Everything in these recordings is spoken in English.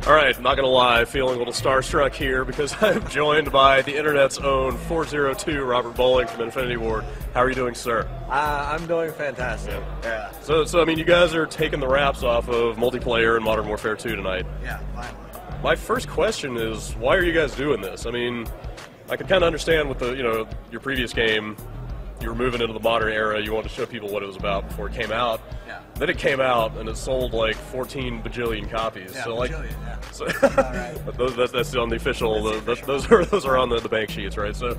All right, not going to lie, feeling a little starstruck here because I'm joined by the internet's own FourZeroTwo, Robert Bowling from Infinity Ward. How are you doing, sir? I'm doing fantastic. Yeah. So I mean, you guys are taking the wraps off of multiplayer and Modern Warfare 2 tonight. Yeah, finally. My first question is, why are you guys doing this? I mean, I could kind of understand with the, your previous game, you were moving into the modern era, you wanted to show people what it was about before it came out. Yeah. Then it came out and it sold like 14 bajillion copies. Yeah, so like, bajillion, yeah. So right. that's on the official. Those are on the bank sheets, right? So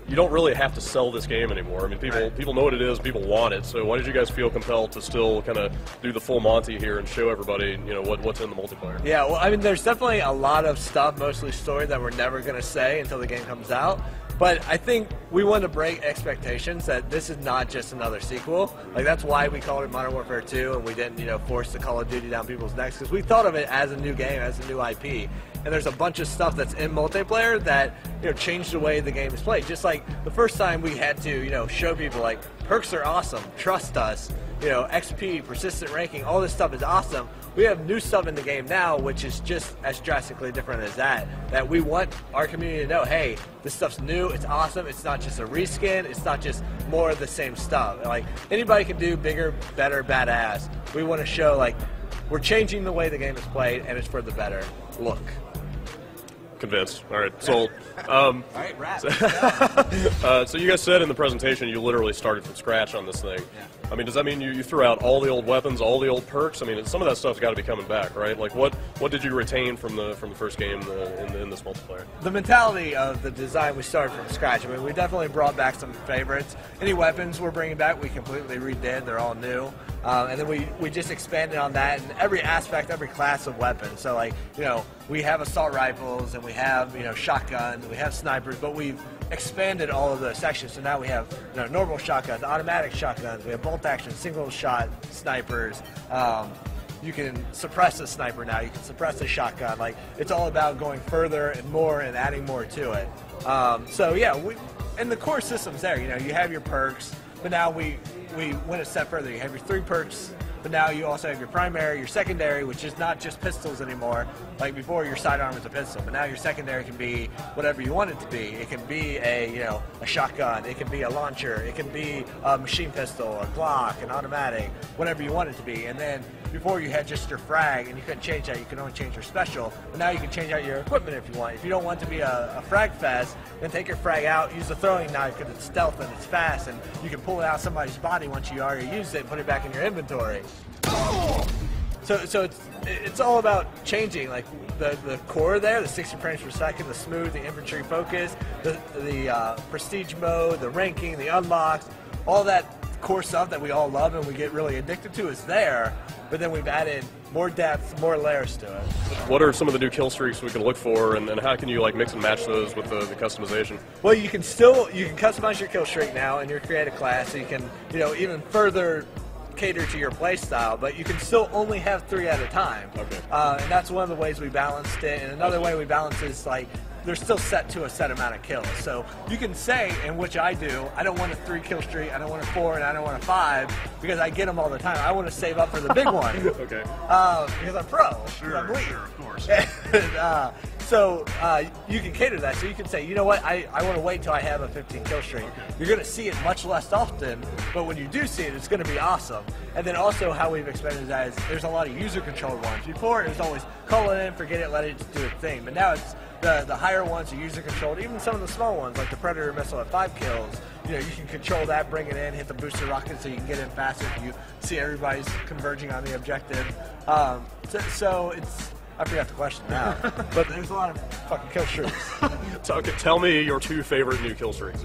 you don't really have to sell this game anymore. I mean, people know what it is, people want it. So why did you guys feel compelled to still kind of do the full Monty here and show everybody, what's in the multiplayer? Yeah, well, I mean, there's definitely a lot of stuff, mostly story, that we're never going to say until the game comes out. But I think we want to break expectations that this is not just another sequel. Like, that's why we called it Modern Warfare 2 and we didn't, force the Call of Duty down people's necks, because we thought of it as a new game, as a new IP. And there's a bunch of stuff that's in multiplayer that, changed the way the game is played. Just like the first time we had to, show people, like, perks are awesome, trust us, XP, persistent ranking, all this stuff is awesome. We have new stuff in the game now, which is just as drastically different as that we want our community to know, hey, this stuff's new, it's awesome, it's not just a reskin, it's not just more of the same stuff. Like, anybody can do bigger, better, badass. We want to show, like, we're changing the way the game is played, and it's for the better. Look. Convinced. All right, sold. All right, wrap. So you guys said in the presentation you literally started from scratch on this thing. Yeah. I mean, does that mean you threw out all the old weapons, all the old perks? I mean, some of that stuff's got to be coming back, right? Like, what did you retain from the first game in this multiplayer? The mentality of the design, we started from scratch. I mean, we definitely brought back some favorites. Any weapons we're bringing back, we completely redid. They're all new. And then we just expanded on that in every aspect, every class of weapon. So, like, we have assault rifles and we have, shotguns, we have snipers, but we've expanded all of those sections. So now we have, normal shotguns, automatic shotguns, we have bolt action, single shot snipers. You can suppress a sniper now, you can suppress a shotgun. Like, it's all about going further and more and adding more to it. So yeah, and the core system's there. You have your perks, but now we went a step further. You have your 3 perks, but now you also have your primary, your secondary, which is not just pistols anymore. Like before, your sidearm was a pistol, but now your secondary can be whatever you want it to be. It can be a shotgun, it can be a launcher, it can be a machine pistol, a Glock, an automatic, whatever you want it to be. And then before you had just your frag, and you couldn't change that. You could only change your special. But now you can change out your equipment if you want. If you don't want to be a frag fest, then take your frag out, use the throwing knife because it's stealth and it's fast, and you can pull it out somebody's body once you already used it and put it back in your inventory. So it's all about changing, like the core there, the 60 frames per second, the smooth, the infantry focus, the prestige mode, the ranking, the unlocks, all that core stuff that we all love and we get really addicted to is there, but then we've added more depth, more layers to it. What are some of the new kill streaks we can look for, and how can you mix and match those with the customization? Well, you can customize your kill streak now in your creative class, so you can even further cater to your play style, but you can still only have 3 at a time. Okay. And that's one of the ways we balanced it. And another way we balance is, like, they're still set to a set amount of kills. So you can say, and which I do, I don't want a 3 kill streak, I don't want a 4, and I don't want a 5, because I get them all the time. I want to save up for the big one. Okay. Because I'm pro. Sure, I'm elite. sure, of course. So you can cater that. So you can say, you know what, I want to wait till I have a 15 kill streak. Okay. You're going to see it much less often, but when you do see it, it's going to be awesome. And then also how we've expanded that is there's a lot of user-controlled ones. Before, it was always call it in, forget it, let it do its thing. But now it's the higher ones are user-controlled. Even some of the small ones, like the Predator missile at 5 kills, you can control that, bring it in, hit the booster rocket so you can get in faster if you see everybody's converging on the objective. So it's... I forgot the question now, but there's a lot of fucking kill streaks. Tell me your 2 favorite new kill streaks.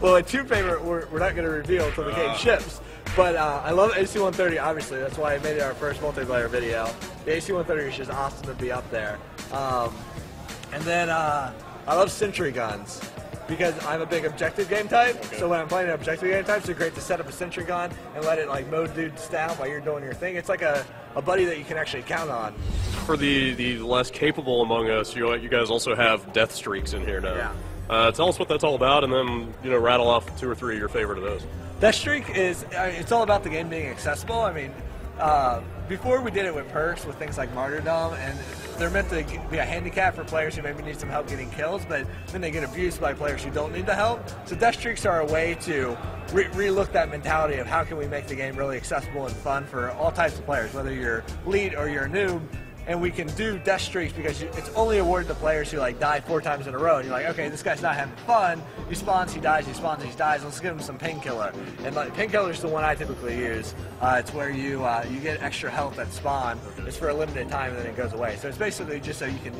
Well, my 2 favorite we're not going to reveal until the game ships. But I love AC-130, obviously. That's why I made it our first multiplayer video. The AC-130 is just awesome to be up there. And then I love sentry guns, because I'm a big objective game type. Okay. So when I'm playing an objective game type, it's great to set up a sentry gun and let it mow dudes down while you're doing your thing. It's like a buddy that you can actually count on. For the less capable among us, you guys also have death streaks in here now. Yeah. Tell us what that's all about, and then rattle off 2 or 3 of your favorite of those. Death streak is it's all about the game being accessible. I mean, before we did it with perks, with things like Martyrdom, and they're meant to be a handicap for players who maybe need some help getting kills, but then they get abused by players who don't need the help. So death streaks are a way to re-look that mentality of how can we make the game really accessible and fun for all types of players, whether you're elite or you're a noob. And we can do death streaks because it's only awarded to players who like die 4 times in a row. And you're like, okay, this guy's not having fun. He spawns, he dies, he spawns, he dies. Let's give him some painkiller. And like, painkiller is the one I typically use. It's where you get extra health at spawn. It's for a limited time and then it goes away. So it's basically just so you can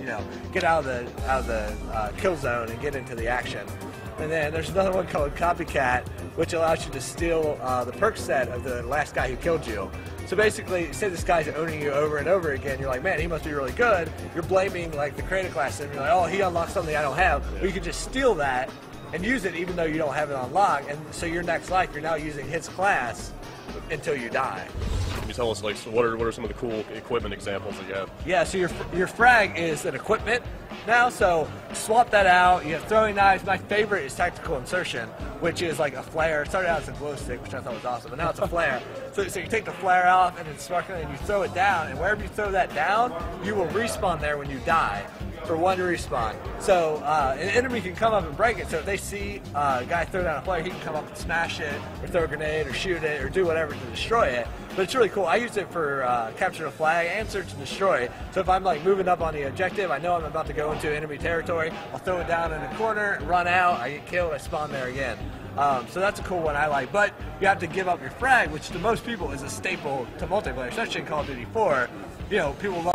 get out of the kill zone and get into the action. And then there's another one called Copycat, which allows you to steal the perk set of the last guy who killed you. So basically, say this guy's owning you over and over again, you're like, man, he must be really good. You're blaming like the creator class, and you're like, oh, he unlocked something I don't have. Well, you can just steal that and use it even though you don't have it unlocked. And so your next life, you're now using his class until you die. Can you tell us, like, so what are some of the cool equipment examples that you have? Yeah, so your frag is an equipment now, so swap that out. You have throwing knives. My favorite is tactical insertion, which is like a flare. It started out as a glow stick, which I thought was awesome, but now it's a flare. So you take the flare off and it's sparkling, and you throw it down, and wherever you throw that down, you will respawn there when you die. For 1 respawn. So an enemy can come up and break it, so if they see a guy throw down a flare, he can come up and smash it, or throw a grenade, or shoot it, or do whatever to destroy it. But it's really cool. I use it for capture the flag and search and destroy. So if I'm like moving up on the objective, I know I'm about to go into enemy territory, I'll throw it down in a corner, run out, I get killed, I spawn there again. So that's a cool one I like. But you have to give up your frag, which to most people is a staple to multiplayer, especially in Call of Duty 4. People love